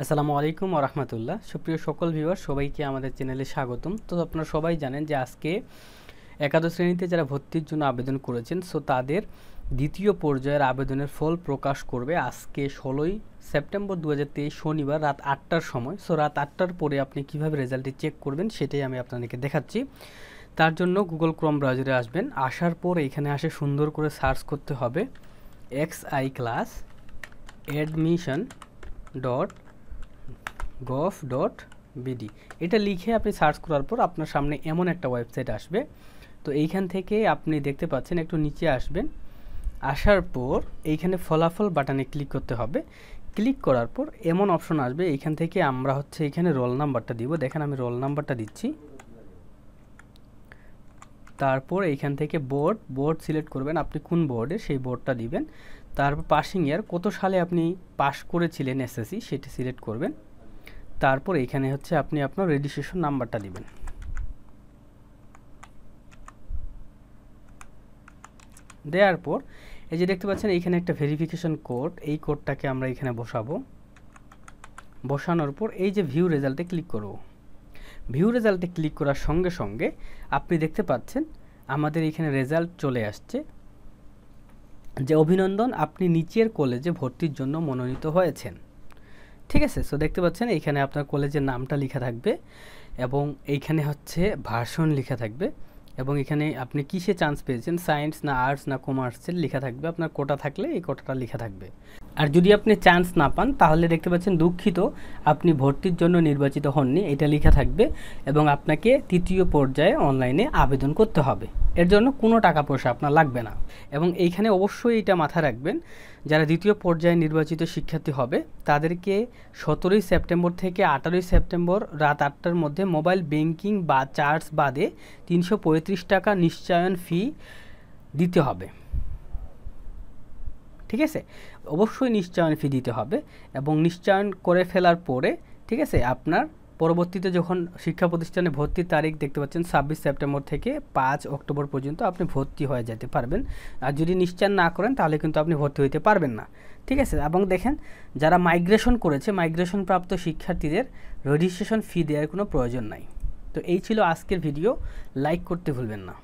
আসসালামু আলাইকুম ওয়া রাহমাতুল্লাহ। সুপ্রিয় সকল ভিউয়ার, সবাইকে আমাদের চ্যানেলে স্বাগতম। তো আপনারা সবাই জানেন যে আজকে একাদশ শ্রেণীতে যারা ভর্তির জন্য আবেদন করেছেন, সো তাদের দ্বিতীয় পর্যায়ের আবেদনের ফল প্রকাশ করবে আজকে 16ই সেপ্টেম্বর 2023 শনিবার রাত 8টার সময়। সো রাত 8টার পরে আপনি কিভাবে রেজাল্টটি চেক করবেন সেটাই আমি আপনাদেরকে দেখাচ্ছি। তার জন্য গুগল ক্রোম ব্রাউজারে আসবেন। আসার পর এখানে আসে সুন্দর করে সার্চ করতে হবে xiclass.admission.gov.bd। এটা লিখে আপনি সার্চ করার পর আপনার সামনে এমন একটা ওয়েবসাইট আসবে। তো এইখান থেকে আপনি দেখতে পাচ্ছেন, একটু নিচে আসবেন। আসার পর এইখানে ফলাফল বাটনে ক্লিক করতে হবে। ক্লিক করার পর এমন অপশন আসবে, এইখান থেকে আমরা এখানে রোল নাম্বারটা দিব। দেখেন আমি রোল নাম্বারটা দিচ্ছি। তারপর এইখান থেকে বোর্ড সিলেক্ট করবেন, আপনি কোন বোর্ডে সেই বোর্ডটা দিবেন। তারপর পাসিং ইয়ার, কত সালে আপনি পাস করেছিলেন এসএসসি সেটা সিলেক্ট করবেন। তারপর এইখানে আপনি আপনার রেজিস্ট্রেশন নাম্বারটা দিবেন। দেওয়ার পর এই যে দেখতে পাচ্ছেন এইখানে একটা ভেরিফিকেশন কোড, এই কোডটাকে আমরা এখানে বসাবো। বসানোর পর এই যে ভিউ রেজাল্টে ক্লিক করব। ভিউ রেজাল্টে ক্লিক করার সঙ্গে সঙ্গে আপনি দেখতে পাচ্ছেন আমাদের এখানে রেজাল্ট চলে আসছে যে অভিনন্দন, আপনি নিচের কলেজে ভর্তির জন্য মনোনীত হয়েছেন। ঠিক আছে, সো দেখতে পাচ্ছেন এইখানে আপনার কলেজের নামটা লেখা থাকবে এবং এইখানে ভার্সন লেখা থাকবে এবং এখানে আপনি কিসে চান্স পেয়েছেন, সায়েন্স না আর্টস না কমার্সের লেখা থাকবে। আপনার কোটা থাকলে এই কোটাটা লেখা থাকবে। আর যদি আপনি চান্স না পান তাহলে দেখতে পাচ্ছেন দুঃখিত, আপনি ভর্তির জন্য নির্বাচিত হননি, এটা লেখা থাকবে এবং আপনাকে তৃতীয় পর্যায়ে অনলাইনে আবেদন করতে হবে। এর জন্য কোনো টাকা পয়সা আপনার লাগবে না। এবং এইখানে অবশ্যই এটা মাথায় রাখবেন, যারা দ্বিতীয় পর্যায়ে নির্বাচিত শিক্ষার্থী হবে তাদেরকে 17ই সেপ্টেম্বর থেকে 18ই সেপ্টেম্বর রাত 8টার মধ্যে মোবাইল ব্যাংকিং বা চার্জ বাদে 335 টাকা নিশ্চয়ন ফি দিতে হবে। ঠিক আছে, অবশ্যই নিশ্চয়ন ফি দিতে হবে এবং নিশ্চয়ন করে ফেলার পরে ঠিক আছে, আপনার পরবর্তীতে যখন শিক্ষা প্রতিষ্ঠানে ভর্তির তারিখ দেখতে পাচ্ছেন 26 সেপ্টেম্বর থেকে 5 অক্টোবর পর্যন্ত আপনি ভর্তি হয়ে যেতে পারবেন। আর যদি নিশ্চয়ন না করেন তাহলে কিন্তু আপনি ভর্তি হইতে পারবেন না। ঠিক আছে, এবং দেখেন যারা মাইগ্রেশন করেছে, মাইগ্রেশন প্রাপ্ত শিক্ষার্থীদের রেজিস্ট্রেশন ফি দেওয়ার কোনো প্রয়োজন নাই। তো এই ছিল আজকের ভিডিও, লাইক করতে ভুলবেন না।